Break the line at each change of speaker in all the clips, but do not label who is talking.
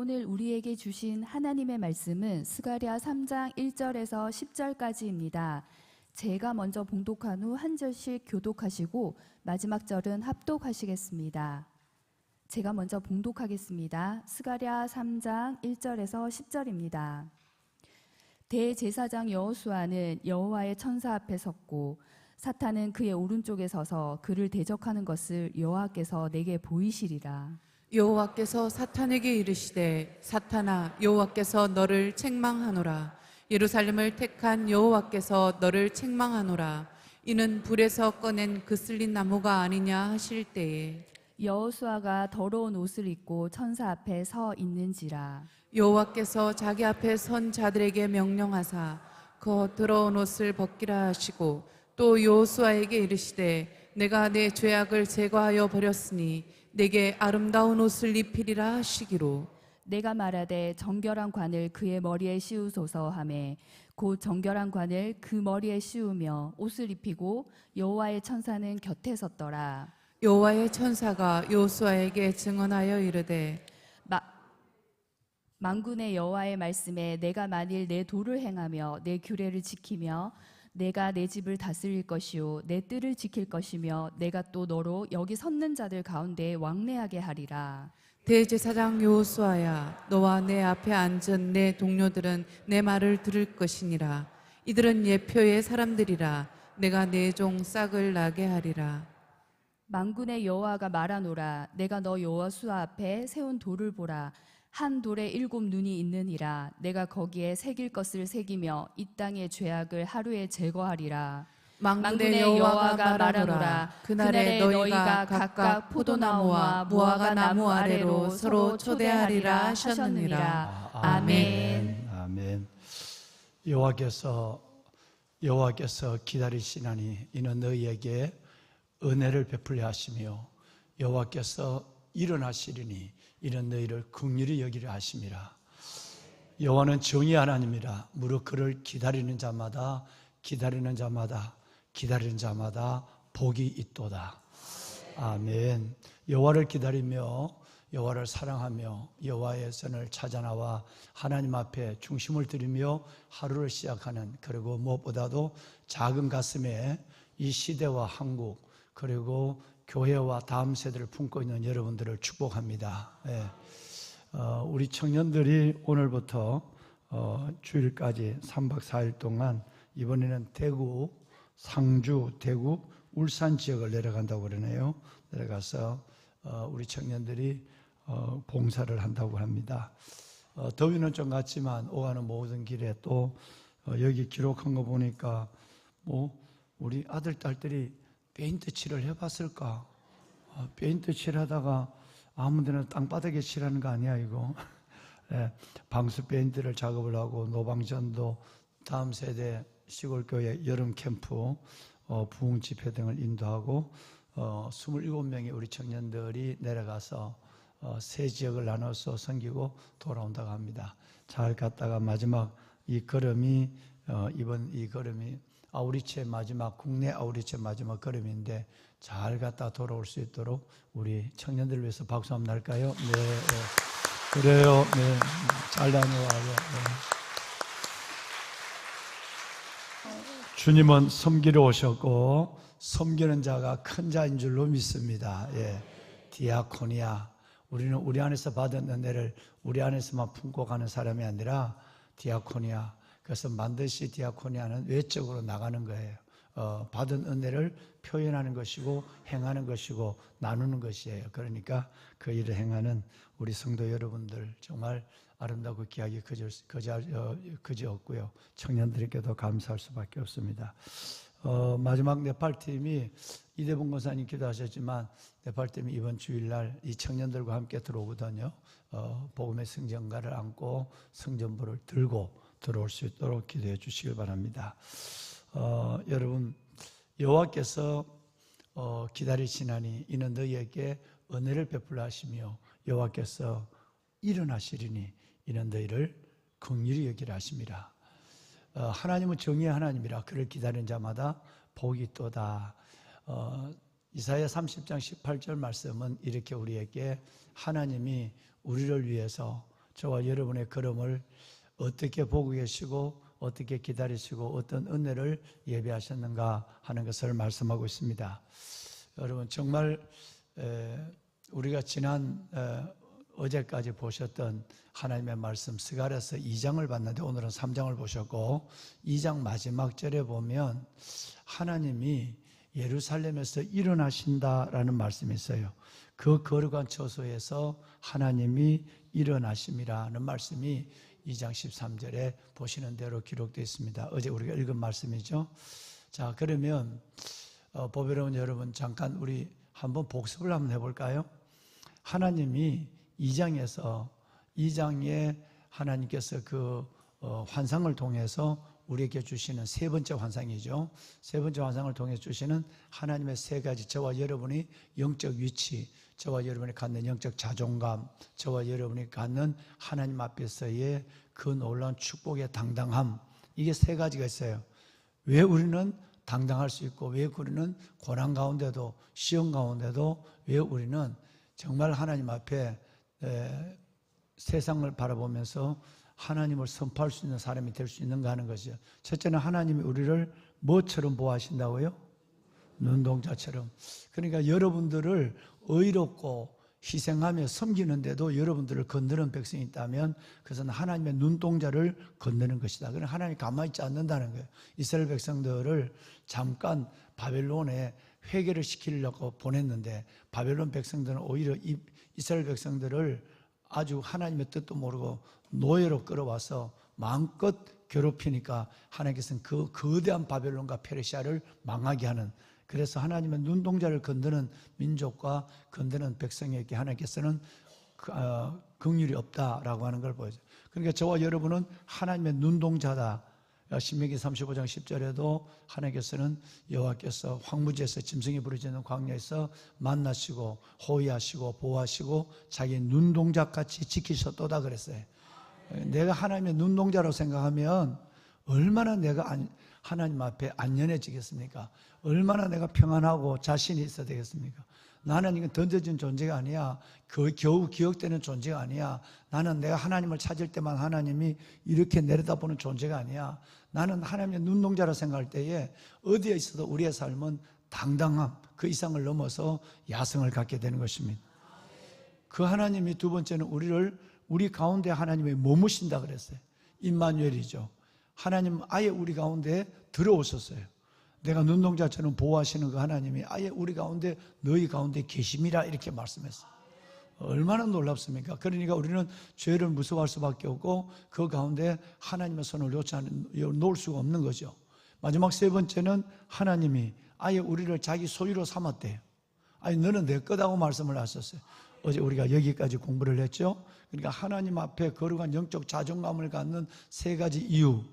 오늘 우리에게 주신 하나님의 말씀은 스가랴 3장 1절에서 10절까지입니다. 제가 먼저 봉독한 후 한 절씩 교독하시고 마지막 절은 합독하시겠습니다. 제가 먼저 봉독하겠습니다. 스가랴 3장 1절에서 10절입니다. 대제사장 여호수아는 여호와의 천사 앞에 섰고 사탄은 그의 오른쪽에 서서 그를 대적하는 것을 여호와께서 내게 보이시리라.
여호와께서 사탄에게 이르시되 사탄아 여호와께서 너를 책망하노라. 예루살렘을 택한 여호와께서 너를 책망하노라. 이는 불에서 꺼낸 그 쓸린 나무가 아니냐 하실 때에
여호수아가 더러운 옷을 입고 천사 앞에 서 있는지라.
여호와께서 자기 앞에 선 자들에게 명령하사 그 더러운 옷을 벗기라 하시고 또 여호수아에게 이르시되 내가 내 죄악을 제거하여 버렸으니 내게 아름다운 옷을 입히리라 하시기로
내가 말하되 정결한 관을 그의 머리에 씌우소서 하매 곧 정결한 관을 그 머리에 씌우며 옷을 입히고 여호와의 천사는 곁에 섰더라.
여호와의 천사가 여호수아에게 증언하여 이르되
만군의 여호와의 말씀에 내가 만일 내 도를 행하며 내 규례를 지키며 내가 내 집을 다스릴 것이요 내 뜰을 지킬 것이며 내가 또 너로 여기 섰는 자들 가운데 왕래하게 하리라.
대제사장 여호수아야 너와 내 앞에 앉은 내 동료들은 내 말을 들을 것이니라. 이들은 예표의 사람들이라. 내가 내 종 싹을 나게 하리라.
만군의 여호와가 말하노라. 내가 너 여호수아 앞에 세운 돌을 보라. 한 돌에 7 눈이 있느니라. 내가 거기에 새길 것을 새기며 이 땅의 죄악을 하루에 제거하리라.
만군의 여호와가 말하노라. 그날에 너희가 각각 포도나무와 무화과 나무 아래로 서로 초대하리라 하셨느니라. 아멘.
아멘. 여호와께서 기다리시나니 이는 너희에게 은혜를 베풀려 하시며 여호와께서 일어나시리니 이는 너희를 긍휼히 여기려 하심이라. 여호와는 정의 하나님이라. 무릇 그를 기다리는 자마다 복이 있도다. 아멘. 여호와를 기다리며 여호와를 사랑하며 여호와의 선을 찾아 나와 하나님 앞에 중심을 들이며 하루를 시작하는, 그리고 무엇보다도 작은 가슴에 이 시대와 한국 그리고 교회와 다음 세대를 품고 있는 여러분들을 축복합니다. 예. 우리 청년들이 오늘부터 주일까지 3박 4일 동안 이번에는 대구, 상주, 대구, 울산 지역을 내려간다고 그러네요. 내려가서 우리 청년들이 봉사를 한다고 합니다. 더위는 좀 같지만 오가는 모든 길에 또 여기 기록한 거 보니까 우리 아들, 딸들이 페인트 칠을 해봤을까? 페인트 칠하다가 아무데나 땅바닥에 칠하는 거 아니야 이거? 네, 방수 페인트를 작업을 하고 노방전도 다음 세대 시골교회 여름 캠프 부흥 집회 등을 인도하고 27명의 우리 청년들이 내려가서 세 지역을 나눠서 섬기고 돌아온다고 합니다. 잘 갔다가 마지막 이 걸음이 이번 이 걸음이 아우리체 마지막 국내 아우리체 마지막 걸음인데 잘 갔다 돌아올 수 있도록 우리 청년들을 위해서 박수 한번 날까요? 네, 그래요. 네, 잘 다녀와요. 네. 주님은 섬기러 오셨고 섬기는 자가 큰 자인 줄로 믿습니다. 예, 디아코니아. 우리는 우리 안에서 받은 은혜를 우리 안에서만 품고 가는 사람이 아니라 디아코니아. 그래서 반드시 디아코니아는 외적으로 나가는 거예요. 받은 은혜를 표현하는 것이고 행하는 것이고 나누는 것이에요. 그러니까 그 일을 행하는 우리 성도 여러분들 정말 아름답고 귀하게 그지없고요. 청년들에게도 감사할 수밖에 없습니다. 마지막 네팔팀이 이대봉 권사님 기도하셨지만 네팔팀이 이번 주일날 이 청년들과 함께 들어오거든요. 복음의 성전가를 안고 성전부를 들고 들어올 수 있도록 기도해 주시길 바랍니다. 여러분, 여호와께서 기다리시나니 이는 너희에게 은혜를 베풀라 하시며 여호와께서 일어나시리니 이는 너희를 긍휼히 여기라 하심이라. 하나님은 정의의 하나님이라. 그를 기다리는 자마다 복이 있도다. 이사야 30장 18절 말씀은 이렇게 우리에게 하나님이 우리를 위해서 저와 여러분의 걸음을 어떻게 보고 계시고 어떻게 기다리시고 어떤 은혜를 예배하셨는가 하는 것을 말씀하고 있습니다. 여러분 정말 우리가 지난 어제까지 보셨던 하나님의 말씀 스가랴서 2장을 봤는데 오늘은 3장을 보셨고 2장 마지막 절에 보면 하나님이 예루살렘에서 일어나신다라는 말씀이 있어요. 그 거룩한 처소에서 하나님이 일어나심이라는 말씀이 2장 13절에 보시는 대로 기록되어 있습니다. 어제 우리가 읽은 말씀이죠. 자, 그러면 보배로운 여러분 잠깐 우리 한번 복습을 한번 해볼까요? 하나님이 2장에 하나님께서 그 환상을 통해서 우리에게 주시는 세 번째 환상이죠. 세 번째 환상을 통해 주시는 하나님의 세 가지, 저와 여러분이 영적 위치, 저와 여러분이 갖는 영적 자존감, 저와 여러분이 갖는 하나님 앞에서의 그 놀라운 축복의 당당함, 이게 세 가지가 있어요. 왜 우리는 당당할 수 있고, 왜 우리는 고난 가운데도, 시험 가운데도, 왜 우리는 정말 하나님 앞에 세상을 바라보면서 하나님을 선포할 수 있는 사람이 될 수 있는가 하는 것이죠. 첫째는 하나님이 우리를 뭐처럼 보호하신다고요? 눈동자처럼. 그러니까 여러분들을 의롭고 희생하며 섬기는데도 여러분들을 건드는 백성이 있다면 그것은 하나님의 눈동자를 건드는 것이다. 그러나 하나님이 가만히 있지 않는다는 거예요. 이스라엘 백성들을 잠깐 바벨론에 회개를 시키려고 보냈는데 바벨론 백성들은 오히려 이스라엘 백성들을 아주 하나님의 뜻도 모르고 노예로 끌어와서 마음껏 괴롭히니까 하나님께서는 그 거대한 바벨론과 페르시아를 망하게 하는, 그래서 하나님의 눈동자를 건드는 민족과 건드는 백성에게 하나님께서는 긍휼이 없다라고 하는 걸 보여줘요. 그러니까 저와 여러분은 하나님의 눈동자다. 신명기 35장 10절에도 하나님께서는 여호와께서 황무지에서 짐승이 부르짖는 광야에서 만나시고 호위하시고 보호하시고 자기 눈동자같이 지키셨도다 그랬어요. 내가 하나님의 눈동자로 생각하면 얼마나 내가 하나님 앞에 안연해지겠습니까? 얼마나 내가 평안하고 자신이 있어야 되겠습니까? 나는 이건 던져진 존재가 아니야. 겨우 기억되는 존재가 아니야. 나는 내가 하나님을 찾을 때만 하나님이 이렇게 내려다보는 존재가 아니야. 나는 하나님의 눈동자라 생각할 때에 어디에 있어도 우리의 삶은 당당함, 그 이상을 넘어서 야성을 갖게 되는 것입니다. 그 하나님이 두 번째는 우리 가운데 하나님이 머무신다 그랬어요. 임마누엘이죠. 하나님 아예 우리 가운데 들어오셨어요. 내가 눈동자처럼 보호하시는 그 하나님이 아예 우리 가운데 너희 가운데 계심이라 이렇게 말씀했어요. 얼마나 놀랍습니까? 그러니까 우리는 죄를 무서워할 수밖에 없고 그 가운데 하나님의 손을 놓을 수가 없는 거죠. 마지막 세 번째는 하나님이 아예 우리를 자기 소유로 삼았대요. 아니 너는 내 거다고 말씀을 하셨어요. 어제 우리가 여기까지 공부를 했죠. 그러니까 하나님 앞에 거룩한 영적 자존감을 갖는 세 가지 이유.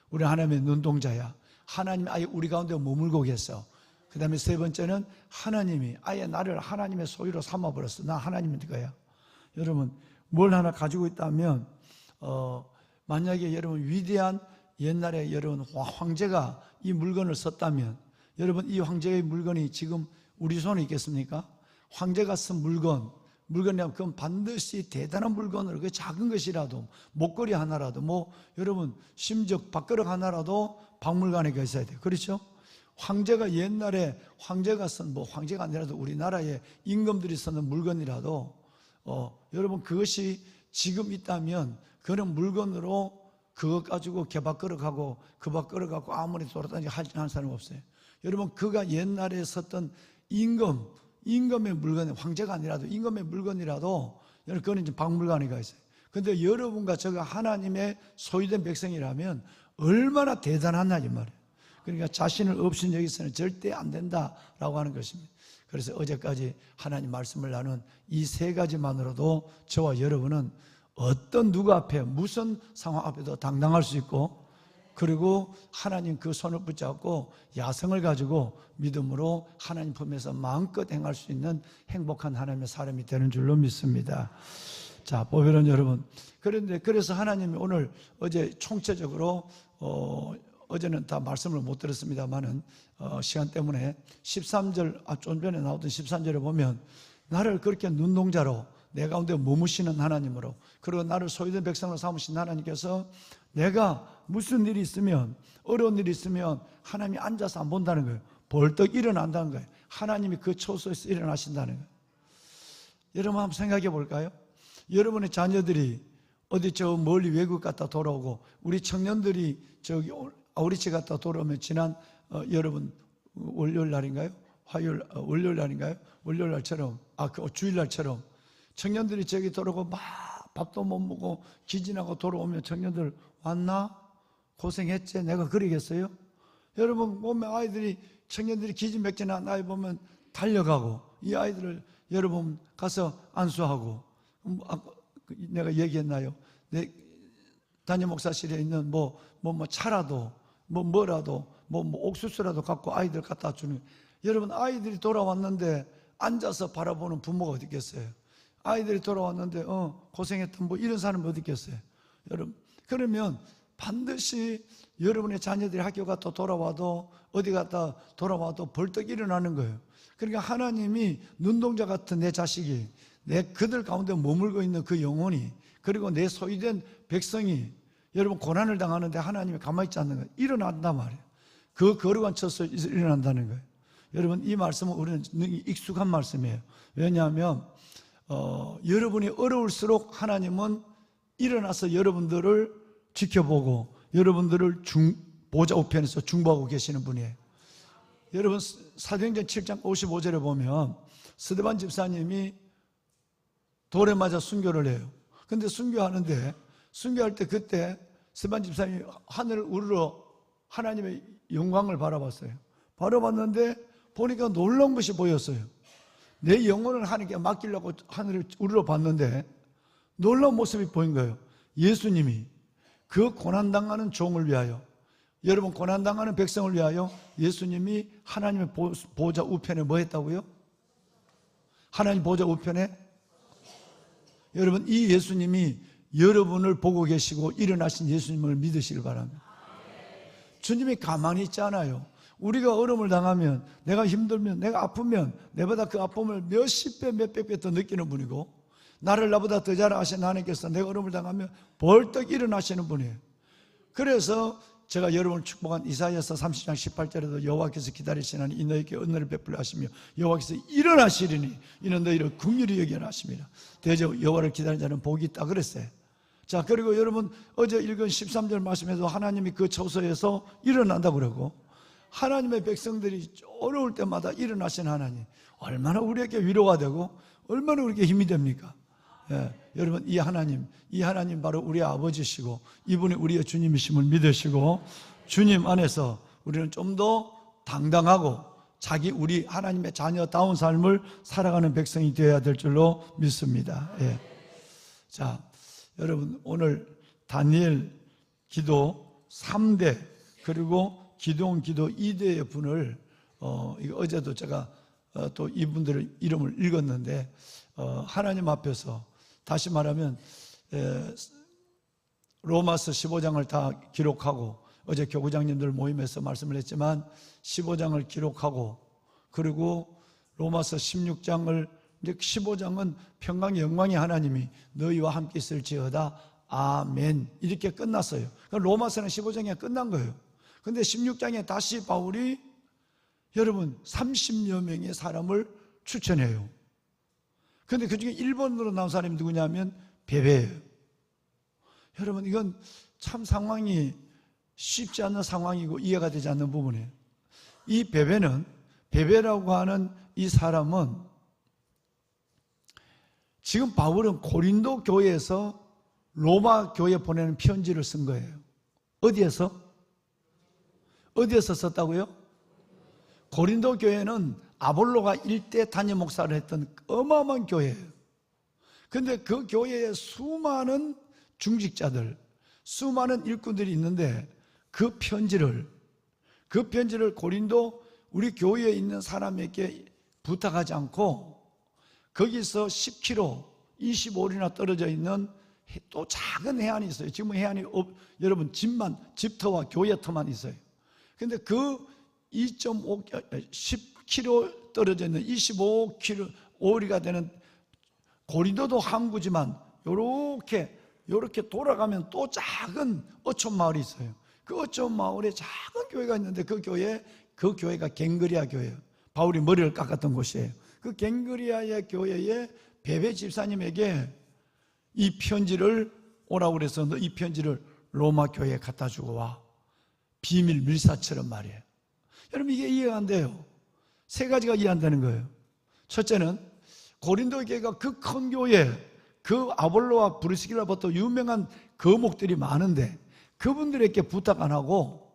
우리 하나님의 눈동자야. 하나님이 아예 우리 가운데 머물고 계셔. 그 다음에 세 번째는 하나님이 아예 나를 하나님의 소유로 삼아버렸어. 나 하나님의 거야. 여러분 뭘 하나 가지고 있다면 만약에 여러분 위대한 옛날에 여러분 황제가 이 물건을 썼다면 여러분 이 황제의 물건이 지금 우리 손에 있겠습니까? 황제가 쓴 물건이라면 그건 반드시 대단한 물건으로 그 작은 것이라도 목걸이 하나라도 여러분 심지어 밥그릇 하나라도 박물관에 있어야 돼요. 그렇죠? 황제가 옛날에 황제가 쓴 황제가 아니라도 우리나라의 임금들이 쓰는 물건이라도 여러분 그것이 지금 있다면 그런 물건으로 그것 가지고 개밥그릇하고 그 밥그릇 갖고 아무리 돌아다니고 하는 사람 없어요. 여러분 그가 옛날에 썼던 임금의 물건, 황제가 아니라도 임금의 물건이라도 여러분 그거는 이제 박물관에 가 있어요. 그런데 여러분과 저가 하나님의 소유된 백성이라면 얼마나 대단하냐 이 말이에요. 그러니까 자신을 없인 여기서는 절대 안 된다라고 하는 것입니다. 그래서 어제까지 하나님 말씀을 나눈 이 세 가지만으로도 저와 여러분은 어떤 누구 앞에 무슨 상황 앞에도 당당할 수 있고 그리고 하나님 그 손을 붙잡고 야성을 가지고 믿음으로 하나님 품에서 마음껏 행할 수 있는 행복한 하나님의 사람이 되는 줄로 믿습니다. 자, 보배로운 여러분, 그래서 하나님이 오늘 어제 총체적으로 어제는 다 말씀을 못 들었습니다만은 시간 때문에 13절 좀 전에 나오던 13절에 보면 나를 그렇게 눈동자로 내 가운데 머무시는 하나님으로, 그리고 나를 소유된 백성으로 삼으신 하나님께서 내가 무슨 일이 있으면, 어려운 일이 있으면 하나님이 앉아서 안 본다는 거예요. 벌떡 일어난다는 거예요. 하나님이 그 처소에서 일어나신다는 거예요. 여러분 한번 생각해 볼까요? 여러분의 자녀들이 어디 저 멀리 외국 갔다 돌아오고, 우리 청년들이 저기 아우리치 갔다 돌아오면, 지난 여러분 월요일 날인가요? 월요일 날인가요? 월요일 날처럼, 그 주일 날처럼 청년들이 저기 돌아오고 막 밥도 못 먹고 기진하고 돌아오면 청년들 왔나? 고생했지? 내가 그러겠어요? 여러분 보면 아이들이, 청년들이 기진맥진한 아이 보면 달려가고, 이 아이들을 여러분 가서 안수하고, 내가 얘기했나요? 내 담임 목사실에 있는 차라도 뭐라도 옥수수라도 갖고 아이들 갖다 주는. 여러분 아이들이 돌아왔는데 앉아서 바라보는 부모가 어디 있겠어요? 아이들이 돌아왔는데 고생했던 이런 사람이 어디 있겠어요? 여러분, 그러면 반드시 여러분의 자녀들이 학교 갔다 돌아와도, 어디 갔다 돌아와도 벌떡 일어나는 거예요. 그러니까 하나님이 눈동자 같은 내 자식이, 그들 가운데 머물고 있는 그 영혼이, 그리고 내 소유된 백성이 여러분 고난을 당하는데 하나님이 가만히 있지 않는 거예요. 일어난단 말이에요. 그 거룩한 처소에 일어난다는 거예요. 여러분 이 말씀은 우리는 익숙한 말씀이에요. 왜냐하면 여러분이 어려울수록 하나님은 일어나서 여러분들을 지켜보고 여러분들을 보좌 우편에서 중보하고 계시는 분이에요. 여러분 사도행전 7장 55절에 보면 스데반 집사님이 돌에 맞아 순교를 해요. 근데 순교하는데, 순교할 때 그때 스데반 집사님이 하늘을 우러러 하나님의 영광을 바라봤어요. 바라봤는데 보니까 놀라운 것이 보였어요. 내 영혼을 하나님께 맡기려고 하늘을 우러러 봤는데 놀라운 모습이 보인 거예요. 예수님이 그 고난당하는 종을 위하여, 여러분 고난당하는 백성을 위하여 예수님이 하나님의 보좌 우편에 뭐 했다고요? 하나님 보좌 우편에, 여러분 이 예수님이 여러분을 보고 계시고 일어나신 예수님을 믿으시길 바랍니다. 주님이 가만히 있지 않아요. 우리가 어려움을 당하면, 내가 힘들면, 내가 아프면 내보다 그 아픔을 몇십 배 몇백 배 더 느끼는 분이고, 나를 나보다 더 잘 아시는 하나님께서 내가 어려움을 당하면 벌떡 일어나시는 분이에요. 그래서 제가 여러분을 축복한 이사야서 30장 18절에도 여호와께서 기다리시나니 이 너희에게 은혜를 베풀려 하시며 여호와께서 일어나시리니 이는 너희를 긍휼히 여기려 하십니다. 대저 여호와를 기다리는 자는 복이 있다 그랬어요. 자, 그리고 여러분 어제 읽은 13절 말씀에도 하나님이 그 처소에서 일어난다고 그러고, 하나님의 백성들이 어려울 때마다 일어나신 하나님, 얼마나 우리에게 위로가 되고 얼마나 우리에게 힘이 됩니까? 예, 여러분 이 하나님 바로 우리의 아버지시고 이분이 우리의 주님이심을 믿으시고, 주님 안에서 우리는 좀 더 당당하고 우리 하나님의 자녀다운 삶을 살아가는 백성이 되어야 될 줄로 믿습니다. 예. 자, 여러분 오늘 다니엘 기도 3대 그리고 기도원 기도 2대의 분을 어제도 제가 또 이분들의 이름을 읽었는데, 하나님 앞에서 다시 말하면 로마서 15장을 다 기록하고, 어제 교구장님들 모임에서 말씀을 했지만 15장을 기록하고, 그리고 로마서 16장을, 이제 15장은 평강의 영광의 하나님이 너희와 함께 있을지어다 아멘 이렇게 끝났어요. 그러니까 로마서는 15장이 끝난 거예요. 근데 16장에 다시 바울이 여러분 30여 명의 사람을 추천해요. 근데 그 중에 1번으로 나온 사람이 누구냐면 베베예요. 여러분 이건 참 상황이 쉽지 않은 상황이고 이해가 되지 않는 부분이에요. 이 베베라고 하는 이 사람은, 지금 바울은 고린도 교회에서 로마 교회에 보내는 편지를 쓴 거예요. 어디에서 썼다고요? 고린도 교회는 아볼로가 일대 담임 목사를 했던 어마어마한 교회예요. 그런데 그 교회에 수많은 중직자들, 수많은 일꾼들이 있는데 그 편지를 고린도 우리 교회에 있는 사람에게 부탁하지 않고 거기서 10km, 25리나 떨어져 있는 또 작은 해안이 있어요. 지금 해안이 여러분 집터와 교회터만 있어요. 근데 그 10km 떨어져 있는 25km, 5리가 되는 고린도도 항구지만 요렇게 돌아가면 또 작은 어촌 마을이 있어요. 그 어촌 마을에 작은 교회가 있는데 그 교회가 갱그리아 교회예요. 바울이 머리를 깎았던 곳이에요. 그 갱그리아의 교회에 베베 집사님에게 이 편지를 오라고 그래서 너 이 편지를 로마 교회에 갖다 주고 와. 비밀 밀사처럼 말이에요. 여러분, 이게 이해가 안 돼요. 세 가지가 이해 안 되는 거예요. 첫째는 고린도 교회가 그 큰 교회, 그 아볼로와 브리스길라부터 유명한 거목들이 많은데 그분들에게 부탁 안 하고,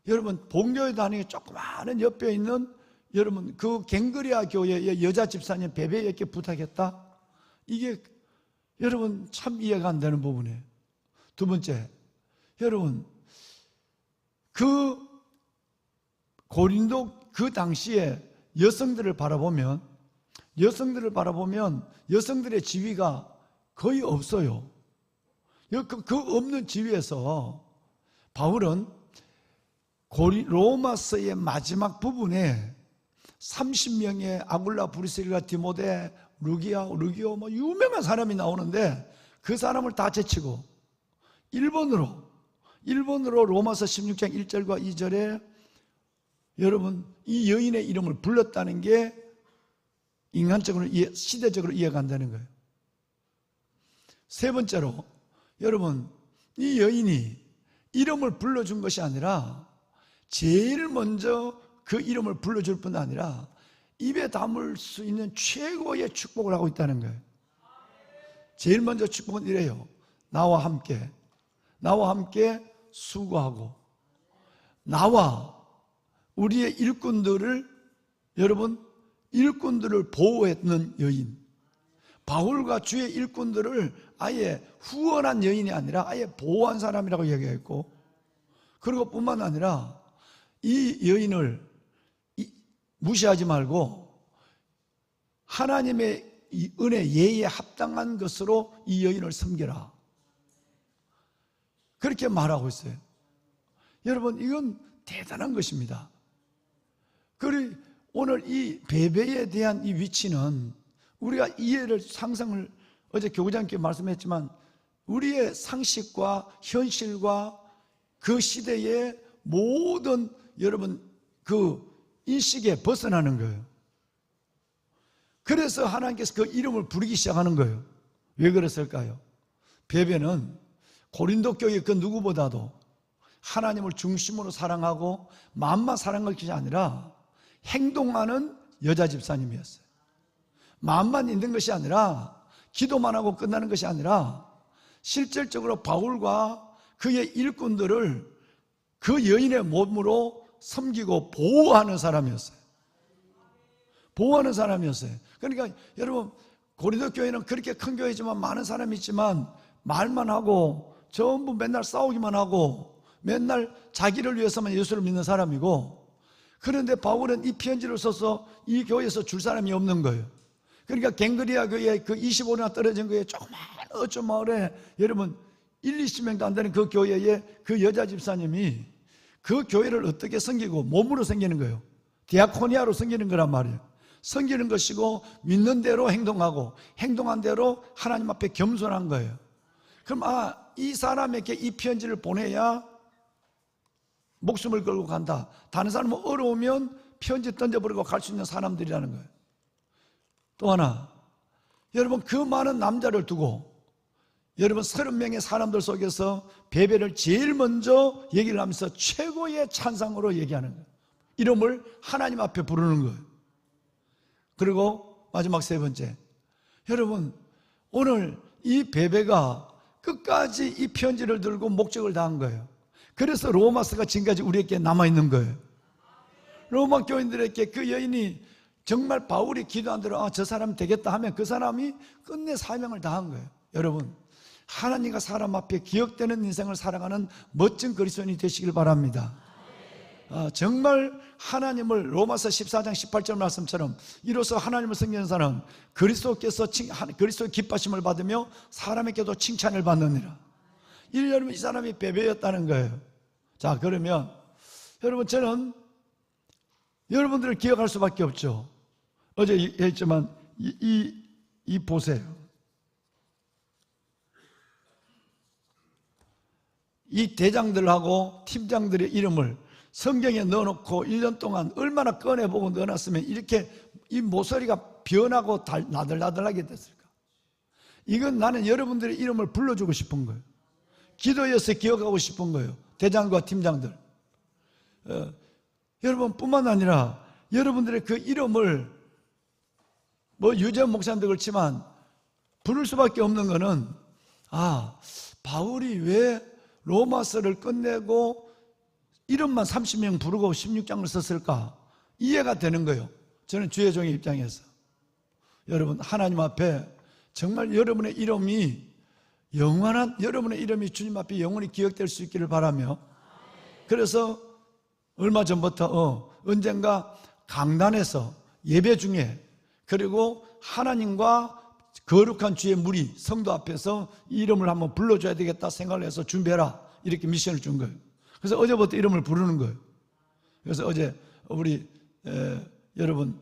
여러분 본교회 다니기 조그마한 옆에 있는 여러분 그 갱그리아 교회의 여자 집사님 베베에게 부탁했다? 이게 여러분 참 이해가 안 되는 부분이에요. 두 번째, 여러분 그 고린도 그 당시에 여성들을 바라보면 여성들의 지위가 거의 없어요. 그 없는 지위에서 바울은 로마서의 마지막 부분에 30명의 아굴라, 브리스길라, 디모데, 루기오 유명한 사람이 나오는데 그 사람을 다 제치고 일본어로 로마서 16장 1절과 2절에 여러분 이 여인의 이름을 불렀다는 게 인간적으로 시대적으로 이해가 안 되는 거예요. 세 번째로, 여러분 이 여인이 이름을 불러준 것이 아니라 제일 먼저 그 이름을 불러줄 뿐 아니라 입에 담을 수 있는 최고의 축복을 하고 있다는 거예요. 제일 먼저 축복은 이래요. 나와 함께 수고하고 나와 우리의 일꾼들을 보호했는 여인. 바울과 주의 일꾼들을 아예 후원한 여인이 아니라 아예 보호한 사람이라고 얘기했고, 그리고 뿐만 아니라 이 여인을 무시하지 말고 하나님의 이 은혜, 예의에 합당한 것으로 이 여인을 섬겨라, 그렇게 말하고 있어요. 여러분 이건 대단한 것입니다. 그리고 오늘 이 베베에 대한 이 위치는 우리가 이해를 상상을 어제 교구장께 말씀했지만 우리의 상식과 현실과 그 시대의 모든 여러분 그 인식에 벗어나는 거예요. 그래서 하나님께서 그 이름을 부르기 시작하는 거예요. 왜 그랬을까요? 베베는 고린도 교회 그 누구보다도 하나님을 중심으로 사랑하고 마음만 사랑할 것이 아니라 행동하는 여자 집사님이었어요. 마음만 있는 것이 아니라, 기도만 하고 끝나는 것이 아니라 실질적으로 바울과 그의 일꾼들을 그 여인의 몸으로 섬기고 보호하는 사람이었어요. 그러니까 여러분 고린도 교회는 그렇게 큰 교회지만 많은 사람이 있지만 말만 하고 전부 맨날 싸우기만 하고 맨날 자기를 위해서만 예수를 믿는 사람이고, 그런데 바울은 이 편지를 써서 이 교회에서 줄 사람이 없는 거예요. 그러니까 갱그리아 교회 그 25리나 떨어진 교회 조그만 어촌 마을에 여러분 20명도 안 되는 그 교회에 그 여자 집사님이 그 교회를 어떻게 섬기고 몸으로 섬기는 거예요. 디아코니아로 섬기는 거란 말이에요. 섬기는 것이고 믿는 대로 행동하고 행동한 대로 하나님 앞에 겸손한 거예요. 그럼 이 사람에게 이 편지를 보내야 목숨을 걸고 간다. 다른 사람은 어려우면 편지 던져버리고 갈 수 있는 사람들이라는 거예요. 또 하나, 여러분 그 많은 남자를 두고 여러분 30명의 사람들 속에서 베베를 제일 먼저 얘기를 하면서 최고의 찬상으로 얘기하는 거예요. 이름을 하나님 앞에 부르는 거예요. 그리고 마지막 세 번째, 여러분 오늘 이 베베가 끝까지 이 편지를 들고 목적을 다한 거예요. 그래서 로마서가 지금까지 우리에게 남아있는 거예요. 로마 교인들에게 그 여인이 정말 바울이 기도한 대로 저 사람 되겠다 하면 그 사람이 끝내 사명을 다한 거예요. 여러분 하나님과 사람 앞에 기억되는 인생을 살아가는 멋진 그리스도인이 되시길 바랍니다. 정말 하나님을 로마서 14장 18절 말씀처럼 이로써 하나님을 섬기는 사람 그리스도께서 그리스도의 기뻐심을 받으며 사람에게도 칭찬을 받느니라. 여러분 이 사람이 베베였다는 거예요. 자, 그러면 여러분 저는 여러분들을 기억할 수밖에 없죠. 어제 얘기했지만 이 보세요. 이 대장들하고 팀장들의 이름을 성경에 넣어놓고 1년 동안 얼마나 꺼내보고 넣어놨으면 이렇게 이 모서리가 변하고 나들나들하게 됐을까? 이건 나는 여러분들의 이름을 불러주고 싶은 거예요. 기도에서 기억하고 싶은 거예요. 대장과 팀장들. 여러분 뿐만 아니라 여러분들의 그 이름을 뭐 유재현 목사님도 그렇지만 부를 수밖에 없는 거는 바울이 왜 로마서를 끝내고 이름만 30명 부르고 16장을 썼을까? 이해가 되는 거예요. 저는 주의 종의 입장에서. 여러분 하나님 앞에 정말 여러분의 이름이 영원한 여러분의 이름이 주님 앞에 영원히 기억될 수 있기를 바라며, 그래서 얼마 전부터 언젠가 강단에서 예배 중에 그리고 하나님과 거룩한 주의 무리 성도 앞에서 이 이름을 한번 불러줘야 되겠다 생각을 해서 준비해라 이렇게 미션을 준 거예요. 그래서 어제부터 이름을 부르는 거예요. 그래서 어제 우리 여러분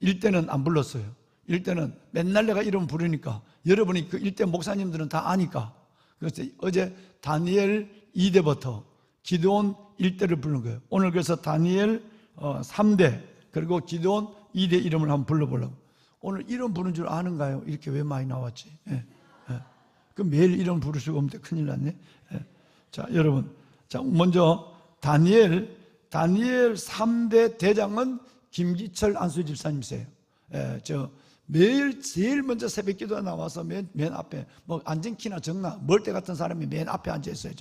일대는 안 불렀어요. 일대는 맨날 내가 이름 부르니까 여러분이 그 일대 목사님들은 다 아니까, 그래서 어제 다니엘 2대부터 기드온 1대를 부르는 거예요. 오늘 그래서 다니엘 3대 그리고 기드온 2대 이름을 한번 불러보려고. 오늘 이름 부르는 줄 아는가요? 이렇게 왜 많이 나왔지? 그 매일 이름 부를 수가 없는데 큰일 났네. 자, 여러분, 자 먼저 다니엘 3대 대장은 김기철 안수 집사님이세요. 매일 제일 먼저 새벽 기도에 나와서 맨 앞에 뭐 안정키나 정나 멀대 같은 사람이 맨 앞에 앉아 있어요.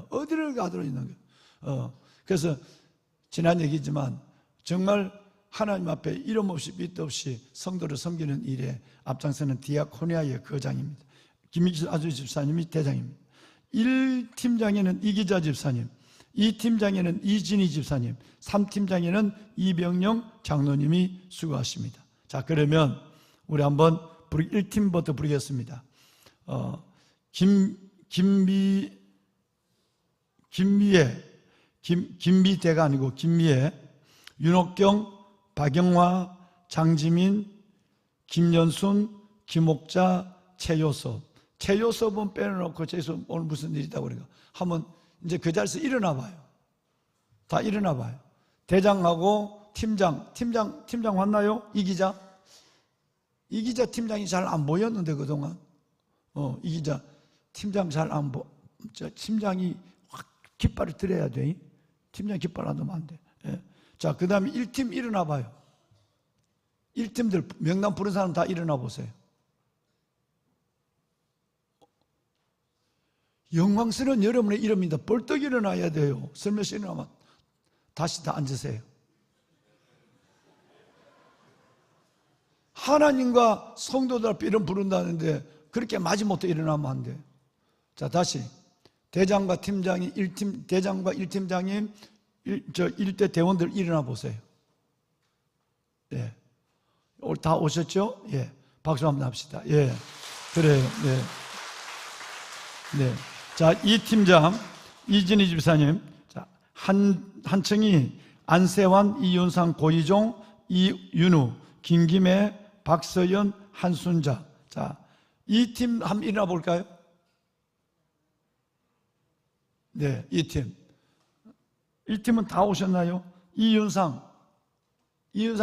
어디를 가도록 있는 거예요. 그래서 지난 얘기지만 정말 하나님 앞에 이름 없이 빛 없이 성도를 섬기는 일에 앞장서는 디아코니아의 거장입니다. 김기철 안수 집사님이 대장입니다. 1팀장에는 이기자 집사님, 2팀장에는 이진희 집사님, 3팀장에는 이병영 장로님이 수고하십니다. 자, 그러면 우리 한번 1팀부터 부르겠습니다. 김미대가 아니고 김미애, 윤옥경, 박영화, 장지민, 김연순, 김옥자, 최요섭은 빼놓고 최요섭 오늘 무슨 일이 있다고 그러니까 한번 이제 그 자리에서 일어나 봐요. 다 일어나 봐요. 대장하고 팀장 왔나요? 이 기자 팀장이 잘 안 보였는데 그동안 이 기자 팀장 잘 안 팀장이 확 깃발을 들어야 돼. 팀장 깃발 안 넣으면 안 돼. 자, 그 다음에 1팀 일어나 봐요. 1팀들 명단 부른 사람 다 일어나 보세요. 영광스러운 여러분의 이름입니다. 벌떡 일어나야 돼요. 설명시 일어나면 다시 다 앉으세요. 하나님과 성도들 앞에 이름 부른다는데 그렇게 마지못해 일어나면 안 돼. 자, 다시 대장과 팀장이 대장과 1팀장이 1대 대원들 일어나 보세요. 예. 다 오셨죠? 예. 박수 한번 합시다. 예. 그래요. 네. 네. 자, 이 팀장 이진희 집사님, 자, 한청이 안세환, 이윤상, 고희종, 이윤우, 김김혜, 박서연, 한순자. 자, 이 팀 한번 일어나 볼까요? 네, 이 팀. 이 팀은 다 오셨나요? 이윤상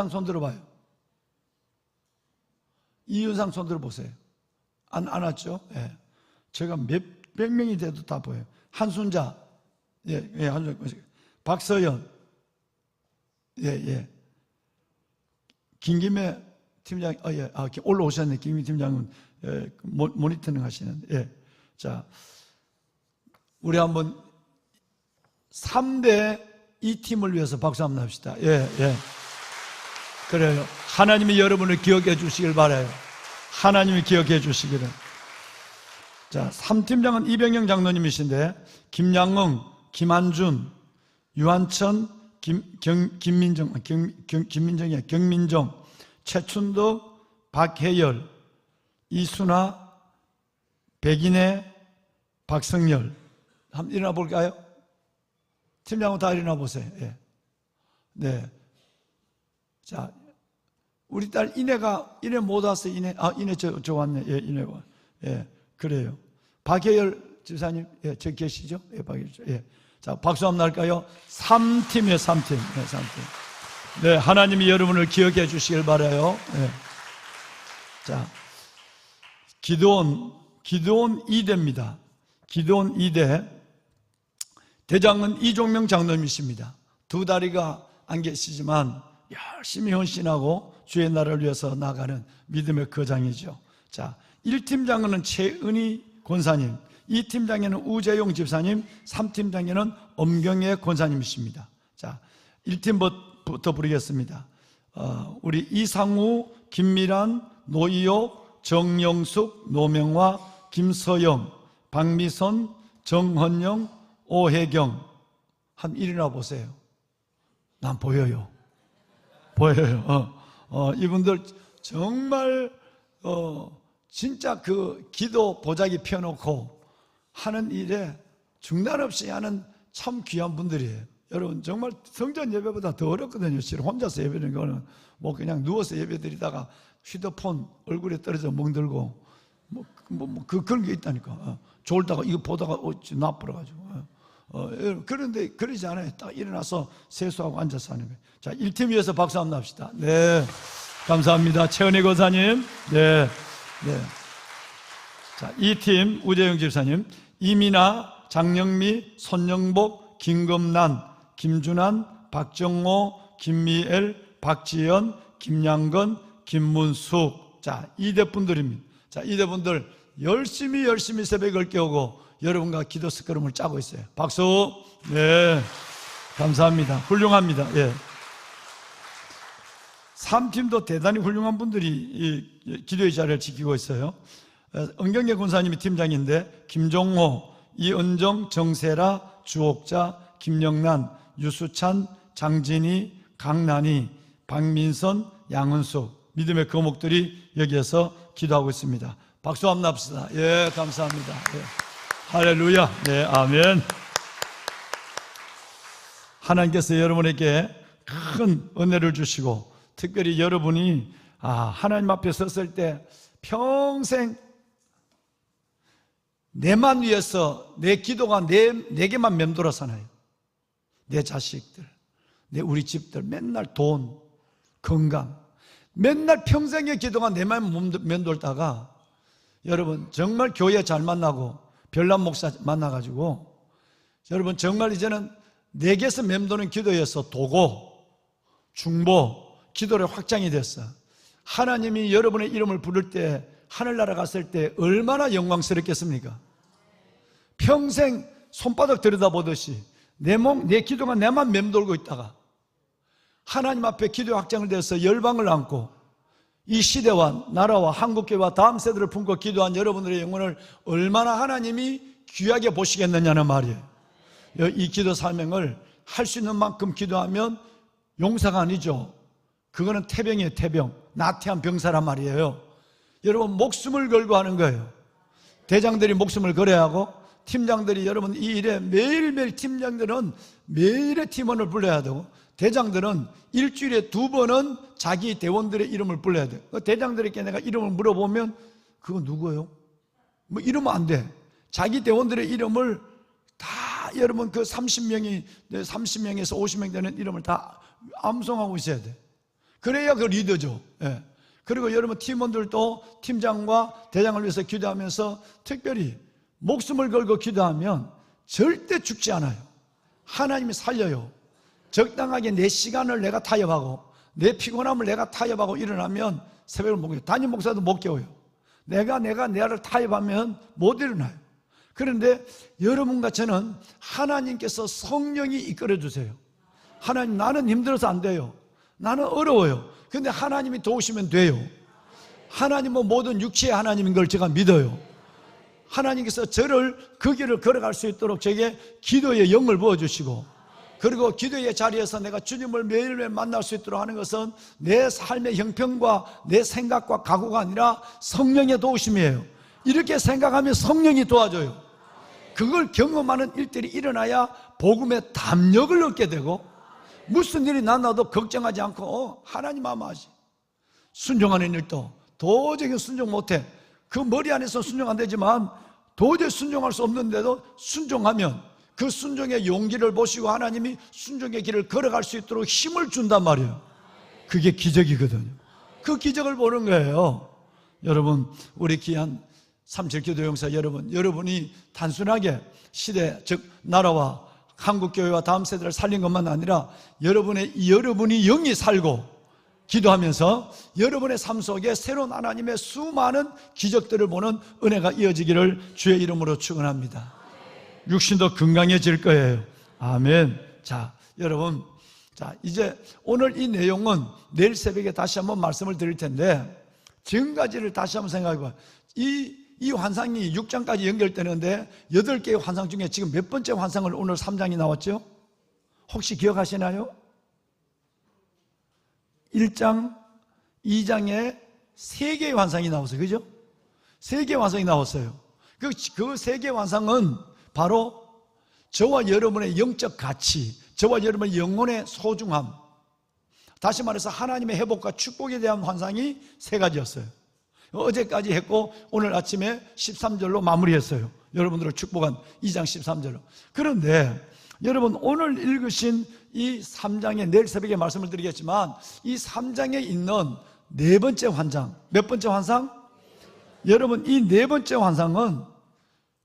손 들어봐요. 이윤상 손 들어보세요. 안 왔죠? 예. 제가 몇백 명이 돼도 다 보여요. 한순자, 한순자. 박서연, 김김혜 팀장, 올라오셨네. 김김혜 팀장은 모니터링 하시는데, 자, 우리 한번 3대 이 팀을 위해서 박수 한번 합시다. 그래요. 하나님이 여러분을 기억해 주시길 바라요. 하나님이 기억해 주시기를. 자, 3팀장은 이병영 장로님이신데, 김양흥, 김한준, 유한천, 경민정, 최춘덕, 박혜열, 이순아, 백인혜, 박성열. 한번 일어나 볼까요? 팀장은 다 일어나 보세요. 네. 자, 우리 딸 이내 못 왔어요. 이내 저 왔네. 이내가. 그래요. 박혜열 집사님, 예, 저 계시죠? 예, 박이죠. 예. 자, 박수 한번 할까요? 3팀이에요, 3팀. 네, 3팀. 네, 하나님이 여러분을 기억해 주시길 바라요. 예. 자, 기드온 2대입니다. 기드온 2대. 대장은 이종명 장로님이십니다. 두 다리가 안 계시지만 열심히 헌신하고 주의 나라를 위해서 나가는 믿음의 거장이죠. 자, 1팀장은 최은희 권사님, 2팀장에는 우재용 집사님, 3팀장에는 엄경애 권사님이십니다. 자, 1팀부터 부르겠습니다. 우리 이상우, 김미란, 노이옥, 정영숙, 노명화, 김서영, 박미선, 정헌영, 오혜경. 한 일어나 보세요. 난 보여요. 이분들 정말 진짜 그 기도 보자기 펴놓고 하는 일에 중단 없이 하는 참 귀한 분들이에요. 여러분 정말 성전 예배보다 더 어렵거든요. 실은 혼자서 예배드리는 거는 뭐 그냥 누워서 예배드리다가 휴대폰 얼굴에 떨어져 멍들고 그런 게 있다니까. 졸다가 이거 보다가 나빠가지고. 그런데 그러지 않아요. 딱 일어나서 세수하고 앉아서 하는 거예요. 자, 1팀 위해서 박수 한번 합시다. 네, 감사합니다. 최은희 권사님. 네. 자, 2팀 우재영 집사님, 이민아, 장영미, 손영복, 김금란, 김준환, 박정호, 김미엘, 박지연, 김양건, 김문숙. 자, 2대 분들입니다. 자, 2대 분들 열심히 새벽을 깨우고 여러분과 기도 스크럼을 짜고 있어요. 박수. 네, 감사합니다. 훌륭합니다. 예. 3팀도 대단히 훌륭한 분들이 이 기도의 자리를 지키고 있어요. 은경계 군사님이 팀장인데 김종호, 이은정, 정세라, 주옥자, 김영란, 유수찬, 장진희, 강난희, 박민선, 양은숙, 믿음의 거목들이 여기에서 기도하고 있습니다. 박수 한번 합시다. 예, 감사합니다. 예. 할렐루야. 네, 아멘. 하나님께서 여러분에게 큰 은혜를 주시고 특별히 여러분이 하나님 앞에 섰을 때 평생 내만 위해서 내 기도가 내게만 맴돌아 사나요? 내 자식들, 우리 집들, 맨날 돈, 건강, 맨날 평생의 기도가 내만 맴돌다가 여러분 정말 교회 잘 만나고 별난 목사 만나가지고 여러분 정말 이제는 내게서 맴도는 기도에서 도고 중보 기도로 확장이 됐어. 하나님이 여러분의 이름을 부를 때 하늘나라 갔을 때 얼마나 영광스럽겠습니까? 평생 손바닥 들여다보듯이 내 기도가 내만 맴돌고 있다가 하나님 앞에 기도 확장을 돼서 열방을 안고 이 시대와 나라와 한국교회와 다음 세대를 품고 기도한 여러분들의 영혼을 얼마나 하나님이 귀하게 보시겠느냐는 말이에요. 이 기도 사명을 할 수 있는 만큼 기도하면 용사가 아니죠. 그거는 태병이에요. 태병. 나태한 병사란 말이에요. 여러분 목숨을 걸고 하는 거예요. 대장들이 목숨을 걸어야 하고 팀장들이 여러분 이 일에 매일매일 팀장들은 매일의 팀원을 불러야 되고 대장들은 일주일에 2번은 자기 대원들의 이름을 불러야 돼요. 대장들에게 내가 이름을 물어보면 그거 누구예요? 뭐 이러면 안 돼. 자기 대원들의 이름을 다 여러분 그 30명에서 50명 되는 이름을 다 암송하고 있어야 돼. 그래야 그 리더죠. 예. 그리고 여러분 팀원들도 팀장과 대장을 위해서 기도하면서 특별히 목숨을 걸고 기도하면 절대 죽지 않아요. 하나님이 살려요. 적당하게 내 시간을 내가 타협하고 내 피곤함을 내가 타협하고 일어나면 새벽을 못 깨워요. 담임 목사도 못 깨워요. 내가 내를 타협하면 못 일어나요. 그런데 여러분과 저는 하나님께서 성령이 이끌어 주세요. 하나님 나는 힘들어서 안 돼요. 나는 어려워요. 근데 하나님이 도우시면 돼요. 하나님은 모든 육체의 하나님인 걸 제가 믿어요. 하나님께서 저를 그 길을 걸어갈 수 있도록 제게 기도의 영을 부어주시고 그리고 기도의 자리에서 내가 주님을 매일매일 만날 수 있도록 하는 것은 내 삶의 형편과 내 생각과 각오가 아니라 성령의 도우심이에요. 이렇게 생각하면 성령이 도와줘요. 그걸 경험하는 일들이 일어나야 복음의 담력을 얻게 되고 무슨 일이 나도 걱정하지 않고 하나님 아마지 순종하는 일도 도저히 순종 못해. 그 머리 안에서 순종 안 되지만 도저히 순종할 수 없는데도 순종하면 그 순종의 용기를 보시고 하나님이 순종의 길을 걸어갈 수 있도록 힘을 준단 말이에요. 그게 기적이거든요. 그 기적을 보는 거예요. 여러분, 우리 귀한 37교도 용사 여러분, 여러분이 단순하게 시대, 즉 나라와 한국교회와 다음 세대를 살린 것만 아니라 여러분이 영이 살고 기도하면서 여러분의 삶 속에 새로운 하나님의 수많은 기적들을 보는 은혜가 이어지기를 주의 이름으로 축원합니다. 육신도 건강해질 거예요. 아멘. 자, 여러분, 자, 이제 오늘 이 내용은 내일 새벽에 다시 한번 말씀을 드릴 텐데 지금까지를 다시 한번 생각해 봐요. 이 환상이 6장까지 연결되는데 8개의 환상 중에 지금 몇 번째 환상을 오늘 3장이 나왔죠? 혹시 기억하시나요? 1장, 2장에 3개의 환상이 나왔어요. 그죠? 3개의 환상이 나왔어요. 그 3개의 환상은 바로 저와 여러분의 영적 가치, 저와 여러분의 영혼의 소중함, 다시 말해서 하나님의 회복과 축복에 대한 환상이 3가지였어요. 어제까지 했고 오늘 아침에 13절로 마무리했어요. 여러분들을 축복한 2장 13절로. 그런데 여러분, 오늘 읽으신 이 3장에 내일 새벽에 말씀을 드리겠지만 이 3장에 있는 4번째 환상, 몇 번째 환상? 여러분, 이 4번째 환상은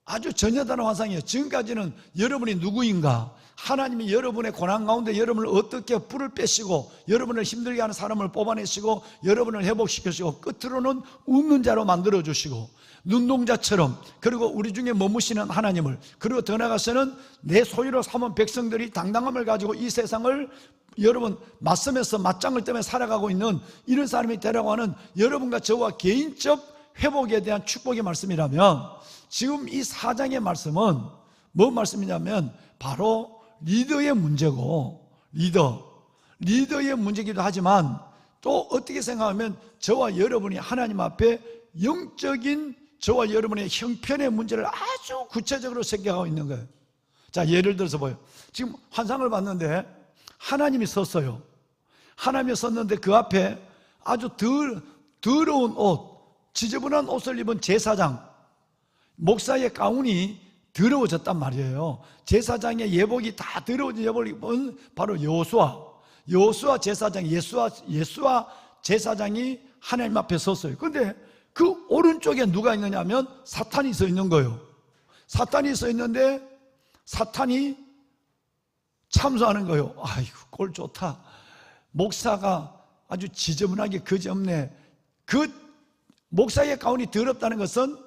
아주 전혀 다른 환상이에요. 지금까지는 여러분이 누구인가, 하나님이 여러분의 고난 가운데 여러분을 어떻게 불을 빼시고 여러분을 힘들게 하는 사람을 뽑아내시고 여러분을 회복시키시고 끝으로는 웃는 자로 만들어주시고 눈동자처럼, 그리고 우리 중에 머무시는 하나님을, 그리고 더 나아가서는 내 소유로 삼은 백성들이 당당함을 가지고 이 세상을 여러분 맞서면서 맞짱을 뜨며 살아가고 있는 이런 사람이 되라고 하는 여러분과 저와 개인적 회복에 대한 축복의 말씀이라면, 지금 이 4장의 말씀은 뭔 말씀이냐면 바로 리더의 문제고, 리더의 문제이기도 하지만 또 어떻게 생각하면 저와 여러분이 하나님 앞에 영적인 저와 여러분의 형편의 문제를 아주 구체적으로 생각하고 있는 거예요. 자, 예를 들어서 보여요. 지금 환상을 봤는데 하나님이 섰어요. 하나님이 섰는데 그 앞에 아주 더러운 옷, 지저분한 옷을 입은 제사장, 목사의 가운이 더러워졌단 말이에요. 제사장의 예복이 다 더러워진 예복을 입은 바로 여호수아 제사장, 예수와 제사장이 하나님 앞에 섰어요. 그런데 그 오른쪽에 누가 있느냐 하면 사탄이 서 있는 거예요. 사탄이 서 있는데 사탄이 참소하는 거예요. 아이고, 꼴 좋다. 목사가 아주 지저분하게 거지없네. 그 목사의 가운이 더럽다는 것은,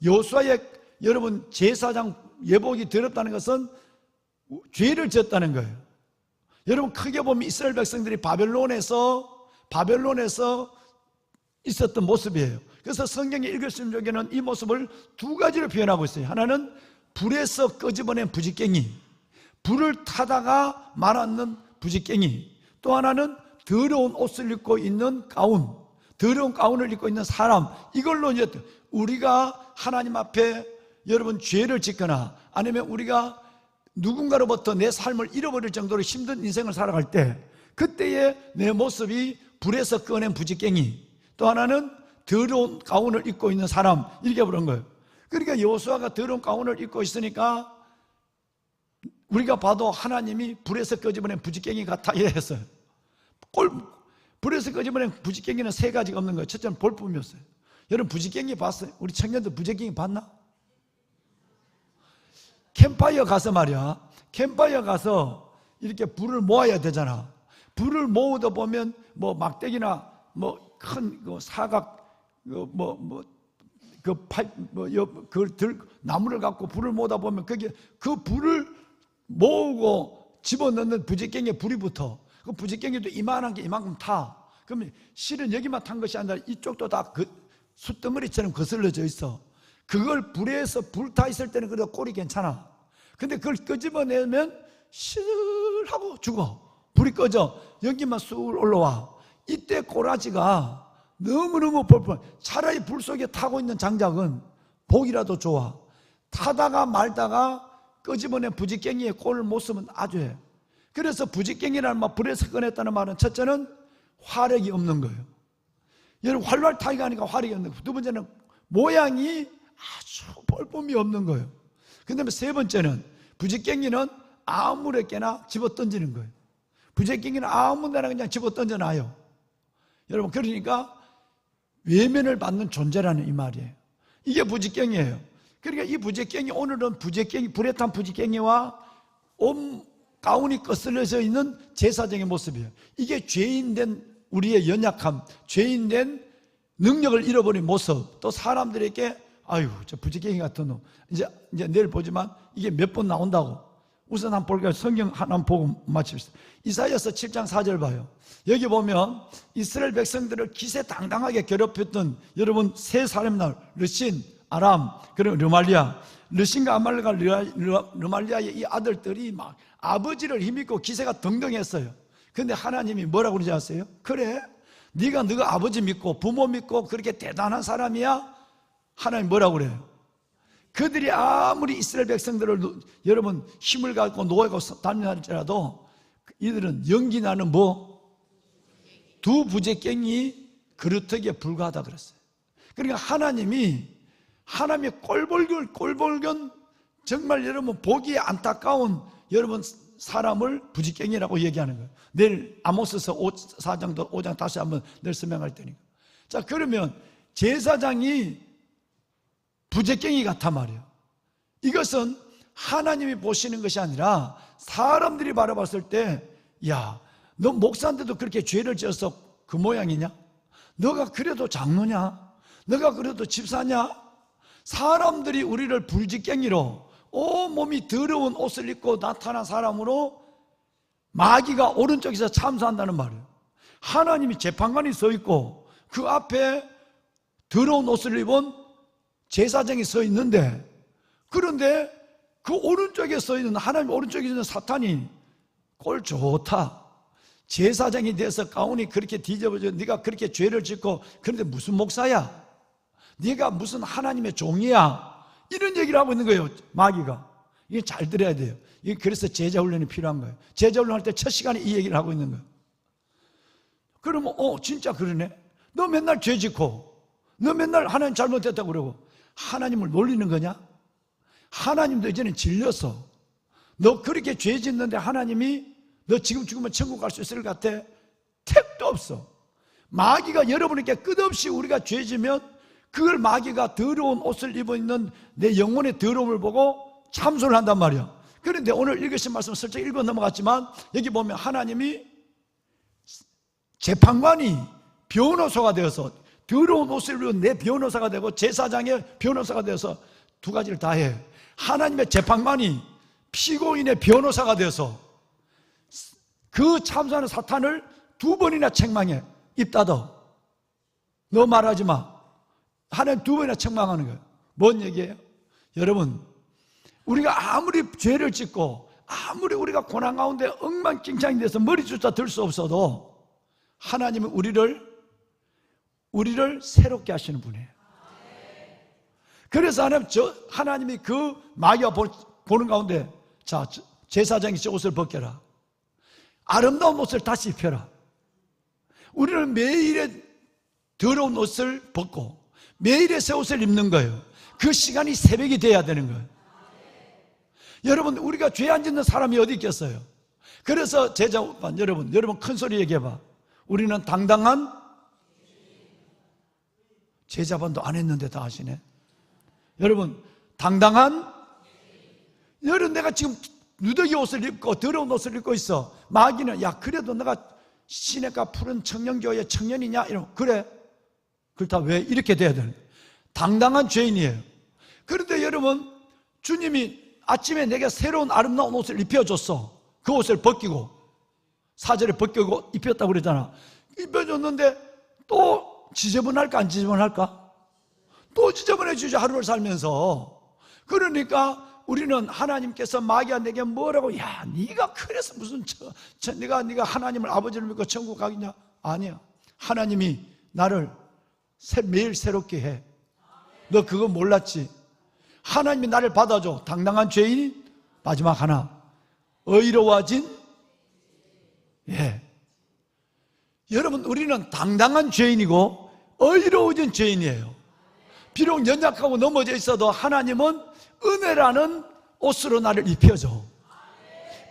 여호수아의 여러분 제사장 예복이 더럽다는 것은 죄를 지었다는 거예요. 여러분, 크게 보면 이스라엘 백성들이 바벨론에서 있었던 모습이에요. 그래서 성경에 읽으시는 중에는 이 모습을 2가지로 표현하고 있어요. 하나는 불에서 끄집어낸 부지깽이, 불을 타다가 말았는 부지깽이, 또 하나는 더러운 옷을 입고 있는 가운, 더러운 가운을 입고 있는 사람. 이걸로 이제 우리가 하나님 앞에 여러분 죄를 짓거나 아니면 우리가 누군가로부터 내 삶을 잃어버릴 정도로 힘든 인생을 살아갈 때, 그때의 내 모습이 불에서 꺼낸 부지깽이, 또 하나는 더러운 가운을 입고 있는 사람, 이렇게 부른 거예요. 그러니까 여호수아가 더러운 가운을 입고 있으니까 우리가 봐도 하나님이 불에서 끄집어낸 부지깽이 같아 이랬어요. 불에서 끄집어낸 부지깽이는 3가지가 없는 거예요. 첫째는 볼품이었어요. 여러분, 부지깽이 봤어요? 우리 청년들 부지깽이 봤나? 캠파이어 가서 말이야, 캠파이어 가서 이렇게 불을 모아야 되잖아. 불을 모으다 보면 뭐 막대기나 뭐 큰 사각 나무를 갖고 불을 모으다 보면 그게 그 불을 모으고 집어넣는 부지깽이에 불이 붙어. 그 부지깽이도 이만한 게 이만큼 타. 그러면 실은 여기만 탄 것이 아니라 이쪽도 다 그 숯덩어리처럼 거슬러져 있어. 그걸 불에서 불타 있을 때는 그래도 꼴이 괜찮아. 근데 그걸 끄집어내면 시들하고 죽어. 불이 꺼져. 여기만 쑥 올라와. 이때 꼬라지가 너무너무 볼품. 차라리 불 속에 타고 있는 장작은 복이라도 좋아. 타다가 말다가 끄집어낸 부지깽이의 꼴 모습은 아주 해. 그래서 부지깽이라는 말, 불에서 꺼냈다는 말은 첫째는 화력이 없는 거예요. 여러분, 활활타기가 하니까 화력이 없는 거예요. 두 번째는 모양이 아주 볼품이 없는 거예요. 그 다음에 세 번째는 부지깽이는 아무렇게나 집어 던지는 거예요. 부지깽이는 아무 데나 그냥 집어 던져놔요. 여러분, 그러니까 외면을 받는 존재라는 이 말이에요. 이게 부지깽이에요. 그러니까 이 부지깽이, 오늘은 부지깽이, 불에 탄 부지깽이와 온 가운이 거슬려져 있는 제사장의 모습이에요. 이게 죄인된 우리의 연약함, 죄인된 능력을 잃어버린 모습, 또 사람들에게 아유, 저 부지깽이 같은 놈. 이제 내일 보지만 이게 몇 번 나온다고. 우선 한번 볼까요? 성경 하나 보고 마칩시다. 이사야서 7장 4절 봐요. 여기 보면 이스라엘 백성들을 기세당당하게 괴롭혔던 여러분 세 사람 날 르신, 아람, 그리고 르말리아. 르신과 아말리가 르말리아의 이 아들들이 막 아버지를 힘입고 기세가 등등했어요. 그런데 하나님이 뭐라고 그러지 아세요? 그래, 네가 아버지 믿고 부모 믿고 그렇게 대단한 사람이야? 하나님 뭐라고 그래요? 그들이 아무리 이스라엘 백성들을 여러분 힘을 갖고 노예고 다니할지라도 이들은 연기 나는 두 부지깽이 그릇하기에 불과하다 그랬어요. 그러니까 하나님이 꼴볼견 정말 여러분 보기에 안타까운 여러분 사람을 부지깽이라고 얘기하는 거예요. 내일 아모스서 4장도 5장 다시 한번 내일 설명할 테니까. 자, 그러면 제사장이 부지깽이 같단 말이에요. 이것은 하나님이 보시는 것이 아니라 사람들이 바라봤을 때, 야, 너 목사인데도 그렇게 죄를 지어서 그 모양이냐? 너가 그래도 장로냐? 너가 그래도 집사냐? 사람들이 우리를 부지깽이로 온몸이 더러운 옷을 입고 나타난 사람으로 마귀가 오른쪽에서 참수한다는 말이에요. 하나님이 재판관이 서 있고 그 앞에 더러운 옷을 입은 제사장이 서 있는데, 그런데 그 오른쪽에 서 있는 하나님 오른쪽에 있는 사탄이 꼴 좋다, 제사장이 돼서 가운이 그렇게 뒤집어져, 네가 그렇게 죄를 짓고 그런데 무슨 목사야? 네가 무슨 하나님의 종이야? 이런 얘기를 하고 있는 거예요, 마귀가. 이게 잘 들어야 돼요. 그래서 제자 훈련이 필요한 거예요. 제자 훈련할 때 첫 시간에 이 얘기를 하고 있는 거예요. 그러면 진짜 그러네. 너 맨날 죄 짓고 너 맨날 하나님 잘못했다고 그러고 하나님을 놀리는 거냐? 하나님도 이제는 질렸어. 너 그렇게 죄 짓는데 하나님이 너 지금 죽으면 천국 갈 수 있을 것 같아? 택도 없어. 마귀가 여러분에게 끝없이 우리가 죄 지면 그걸 마귀가 더러운 옷을 입어 있는 내 영혼의 더러움을 보고 참소를 한단 말이야. 그런데 오늘 읽으신 말씀 슬쩍 읽어 넘어갔지만 여기 보면 하나님이 재판관이 변호사가 되어서 더러운 옷을 입은 내 변호사가 되고 제사장의 변호사가 되어서 두 가지를 다 해. 하나님의 재판관이 피고인의 변호사가 되어서 그 참수하는 사탄을 두 번이나 책망해. 입 닫아. 너 말하지 마. 하나님 두 번이나 책망하는 거예요. 뭔 얘기예요? 여러분, 우리가 아무리 죄를 짓고 아무리 우리가 고난 가운데 엉망진창이 돼서 머리조차 들 수 없어도 하나님은 우리를 새롭게 하시는 분이에요. 그래서 하나님이 그 마귀가 보는 가운데, 자, 제사장이 저 옷을 벗겨라. 아름다운 옷을 다시 입혀라. 우리는 매일의 더러운 옷을 벗고 매일의 새 옷을 입는 거예요. 그 시간이 새벽이 돼야 되는 거예요. 여러분, 우리가 죄 안 짓는 사람이 어디 있겠어요? 그래서 여러분 큰 소리 얘기해봐. 우리는 당당한 제자반도 안 했는데 다 하시네. 여러분, 여러분, 내가 지금 누더기 옷을 입고 더러운 옷을 입고 있어. 마귀는 야, 그래도 내가 시내가 푸른 청년교회 청년이냐? 이러면 그래. 그렇다. 왜? 이렇게 돼야 되는 거예요. 당당한 죄인이에요. 그런데 여러분, 주님이 아침에 내게 새로운 아름다운 옷을 입혀줬어. 그 옷을 벗기고 4절에 벗기고 입혔다고 그러잖아. 입혀줬는데 또 지저분할까 안 지저분할까? 또 지저분해지죠, 하루를 살면서. 그러니까 우리는 하나님께서 마귀가 내게 뭐라고, 야, 네가 그래서 무슨 네가 하나님을 아버지를 믿고 천국 가겠냐? 아니야. 하나님이 나를 매일 새롭게 해. 너 그거 몰랐지? 하나님이 나를 받아줘. 당당한 죄인. 마지막 하나, 의로워진. 예. 여러분, 우리는 당당한 죄인이고 의로워진 죄인이에요. 비록 연약하고 넘어져 있어도 하나님은 은혜라는 옷으로 나를 입혀줘.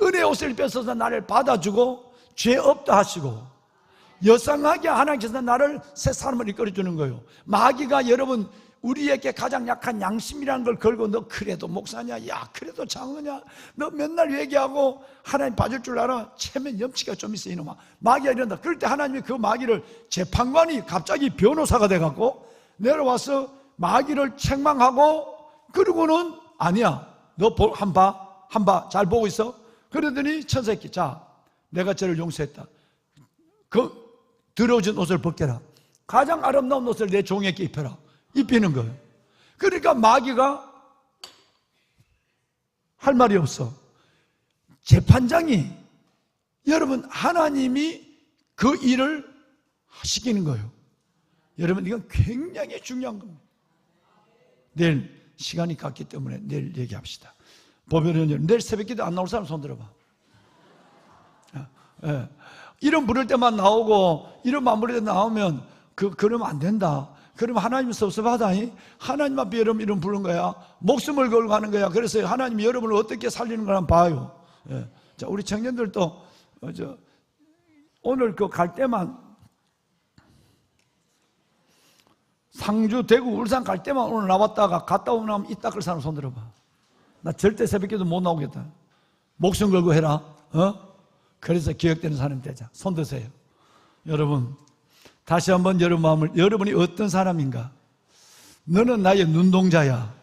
은혜의 옷을 입혀서 나를 받아주고 죄 없다 하시고 여상하게 하나님께서 나를 새 사람을 이끌어주는 거예요. 마귀가 여러분 우리에게 가장 약한 양심이라는 걸 걸고 너 그래도 목사냐, 야 그래도 장로냐, 너 맨날 얘기하고 하나님 봐줄 줄 알아? 체면 염치가 좀 있어 이놈아. 마귀가 이런다. 그럴 때 하나님이 그 마귀를 재판관이 갑자기 변호사가 돼갖고 내려와서 마귀를 책망하고 그러고는 아니야 너 한 봐 잘 보고 있어. 그러더니 천사께 자 내가 저를 용서했다. 그 더러워진 옷을 벗겨라. 가장 아름다운 옷을 내 종에게 입혀라. 입히는 거예요. 그러니까 마귀가 할 말이 없어. 재판장이 여러분 하나님이 그 일을 시키는 거예요. 여러분 이건 굉장히 중요한 겁니다. 내일 시간이 갔기 때문에 내일 얘기합시다. 보면은 내일 새벽기도 안 나올 사람 손 들어봐. 예. 이름 부를 때만 나오고 이름 안 부를 때 나오면 그러면 안 된다. 그러면 하나님 섭섭하다. 하나님 앞에 여러분 이름 부른 거야. 목숨을 걸고 하는 거야. 그래서 하나님이 여러분을 어떻게 살리는 걸 한번 봐요. 예. 자, 우리 청년들도 오늘 그 갈 때만 상주, 대구, 울산 갈 때만 오늘 나왔다가 갔다 오면 이따 그 사람 손 들어봐. 나 절대 새벽기도 못 나오겠다. 목숨 걸고 해라. 그래서 기억되는 사람이 되자. 손 드세요. 여러분 다시 한번 여러분 마음을, 여러분이 어떤 사람인가? 너는 나의 눈동자야.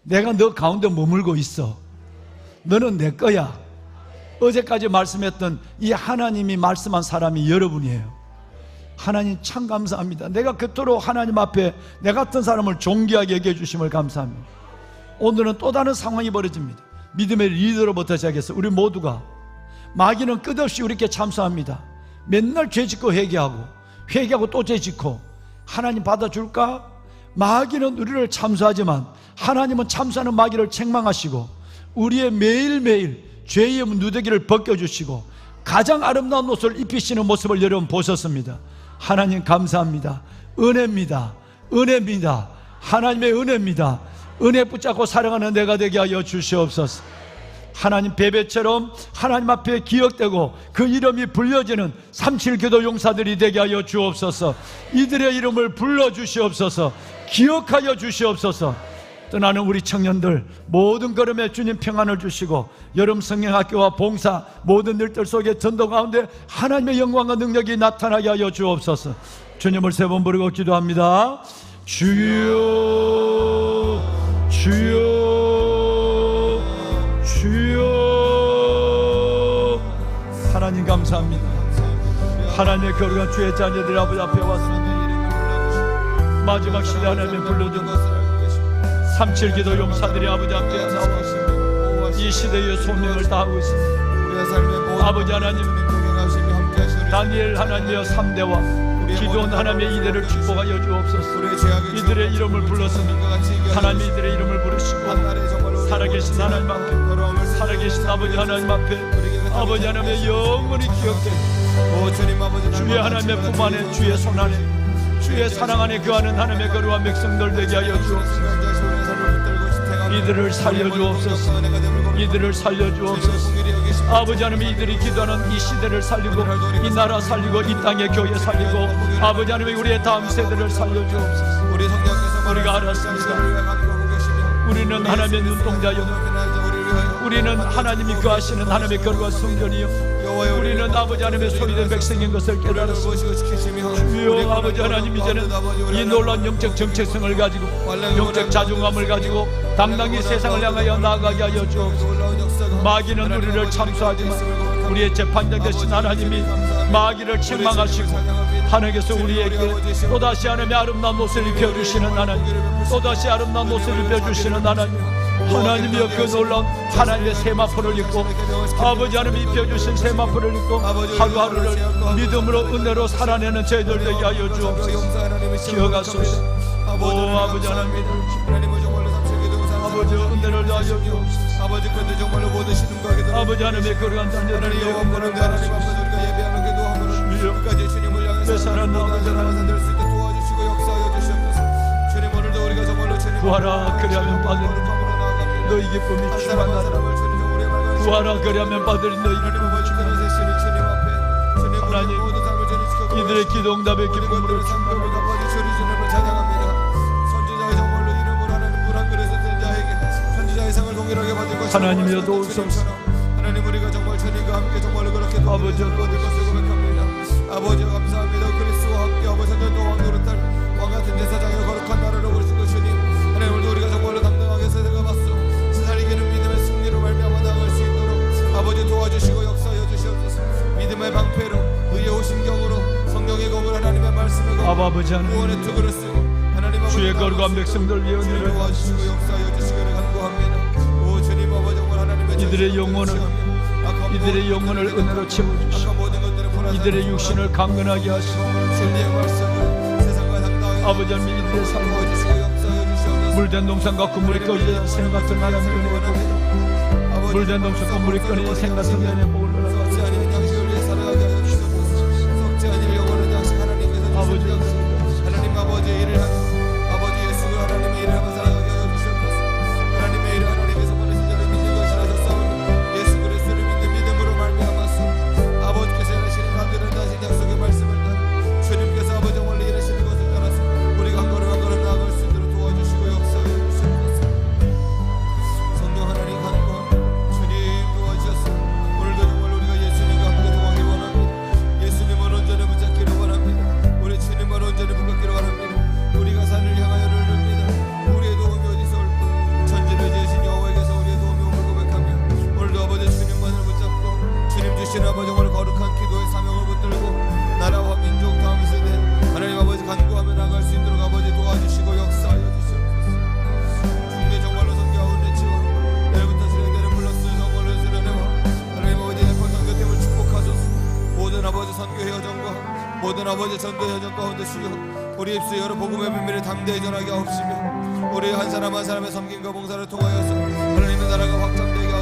내가 너 가운데 머물고 있어. 너는 내 거야. 어제까지 말씀했던 이 하나님이 말씀한 사람이 여러분이에요. 하나님 참 감사합니다. 내가 그토록 하나님 앞에 내 같은 사람을 존귀하게 여겨 주심을 감사합니다. 오늘은 또 다른 상황이 벌어집니다. 믿음의 리더로부터 시작해서 우리 모두가 마귀는 끝없이 우리에게 참수합니다. 맨날 죄짓고 회개하고 또 죄짓고 하나님 받아줄까? 마귀는 우리를 참수하지만 하나님은 참수하는 마귀를 책망하시고 우리의 매일매일 죄의 누더기를 벗겨주시고 가장 아름다운 옷을 입히시는 모습을 여러분 보셨습니다. 하나님 감사합니다. 은혜입니다. 하나님의 은혜입니다. 은혜 붙잡고 살아가는 내가 되게 하여 주시옵소서. 하나님 베베처럼 하나님 앞에 기억되고 그 이름이 불려지는 37교도 용사들이 되게 하여 주옵소서. 이들의 이름을 불러주시옵소서. 기억하여 주시옵소서. 떠나는 우리 청년들 모든 걸음에 주님 평안을 주시고 여름 성경학교와 봉사 모든 일들 속에 전도 가운데 하나님의 영광과 능력이 나타나게 하여 주옵소서. 주님을 세 번 부르고 기도합니다. 주여 주여 주여. 하나님 감사합니다. 하나님의 거룩한 주의 자녀들 아버지 앞에 왔습니다. 마지막 시대 하나님의 불러준 37기도 용사들이 아버지 앞에 나와 이 시대의 소명을 다하고 있습니다. 아버지 하나님, 다니엘 하나님의 3대와 기도원 하나님의 이대를 축복하여 주옵소서. 이들의 이름을 불렀습니다. 하나님 이들의 이름을 부르시고 살아계신 하나님 앞에, 살아계신 아버지 하나님 앞에 아버지 하나님의 영원히 기억되고 주의 하나님의 품 안에, 주의 손 안에, 주의 사랑 안에 거하는 하나님의 거룩한 백성들 되게 하여 주옵소서. 이들을 살려주옵소서. 이들을 살려주옵소서. 아버지 하나님, 이들이 기도하는 이 시대를 살리고 이 나라 살리고 이 땅의 교회 살리고 아버지 하나님 우리의 다음 세대를 살려주옵소서. 우리가 알았습니다. 우리는 하나님의 눈동자요, 우리는 하나님이 거하시는 하나님의 거룩한 성전이요, 우리는 아버지 하나님의 소유된 백성인 것을 깨달았습니다. 주여 아버지 하나님, 이제는 이 놀라운 영적 정체성을 가지고 영적 자존감을 가지고 당당히 세상을 향하여 나아가게 하여 주옵소서. 마귀는 우리를 참수하지만 우리의 재판장 되신 하나님이 마귀를 책망하시고 하나님께서 우리에게 또다시 하나님의 아름다운 옷을 입혀주시는 하나님, 또다시 아름다운 옷을 입혀주시는 하나님, 하나님이여 그 놀라운 하나님의 세마포를 입고 아버지 하나님이 입혀주신 세마포를 입고 하루하루를 믿음으로 은혜로 살아내는 저희들 되게 하여 주옵소서. 기억하소서. 오 아버지 하나님, 아버지 은혜를 하여 주옵소서.
아버지 그런데 정말로 모두시는 거하게
아버지 하나님의 거룩한 자녀들의 영광을
끝까지 주님을 향해서
사랑하는 아버지 하나님,
될 수 있게 도와주시고 역사하여 주시옵소서. 주님 오늘도 우리
구하라 그리하면 받으리니 너희 기쁨이 충만하라. 구하라 그리하면 받으리니 너희 기쁨이 충만하라. 하나님 이들의 기도 응답의 기쁨으로 충만하라. 하나님이여 도우소서.
하나님 우리가 정말 주님과 함께 정말로 그렇게
아버지
것을 고백합니다. 아버지 감사합니다. 그리스도와 함께 아버지 전도 왕 노릇할 왕 같은 제사장의 거룩한 나라로 부르신 주님. 하나님 오늘도 우리가 정말로 당당하게 세대가 맞서 세상을 이기는 믿음의 승리로 말미암아 나아갈 수 있도록 아버지 도와주시고 역사하여 주시옵소서. 믿음의 방패로 의의 호심경으로 성령의 검을 하나님의 말씀을
아버지 하나님
구원의 투구를 쓰고 하나님 아버지
주의 거룩한 백성들 위해 은혜를
도와주시고 역사하여 주시기를 간구합니다. 오 주님 아버지 정말 하나님의
이들의 영혼을 은혜로 채워주시고 이들의 육신을 강건하게 하시고 아버지 하나님 이들의 삶을 물된 동산과 그물이 꺼지는 생 같은 하나님의 은혜를 보고 물된 동산과 물이 꺼지는 생 같은 은혜를 보고 아버지
하나님 아버지의 일을 하며 아버지 예수가 하나님의 일을 하며 살아가게 하여 주시옵소서. 하나님의 일을 하나님께서 보내신 자를 믿는 것이라서 싸우니 예수 그리스도를 믿는 믿음으로 말미암아서 아버지께서 이르시는 간절한 다신 약속의 말씀을 따라 주님께서 아버지 원래 이르시는 것을 따라서 우리가 한 걸음 한 걸음 나아갈 수 있도록 도와주시고 역사하여 주시옵소서. 성령 하나님 간구합니다. 주님 도와주셔서 오늘도 정말 우리가 예수님과 함께 동하길 원합니다. 예수님을 온전히 붙잡기를 원합니다. 우리 주님을 온전히 붙잡기를 원합니다. 우리가 산을 향하여 누릅니다. 우리의 도움이 어디서 올까? 천지를 지으신 여호와에게서 우리의 도움이 옴을 고백하며 오늘도 아버지 주님만을 붙잡고 주님 주시는 아버지 오늘 거룩한 기도의 사명을 붙들고 나라와 민족 다음 세대 하나님 아버지 간구하며 나갈 수 있도록 아버지 도와주시고 역사하여 주시옵소서. 중대 정말로 성교하고 내치워 내일부터 진행되는 플러스 정말로 수련회와 하나님 아버지 대포 선교팀을 축복하소서. 모든 아버지 선교 여정과 모든 아버지 전도 여정 가운데 주여 우리 입술 여러 복음의 비밀을 담대히 전하게 하옵시며 우리 한 사람 한 사람의 섬김과 봉사를 통하여서 하나님의 나라가 확장되게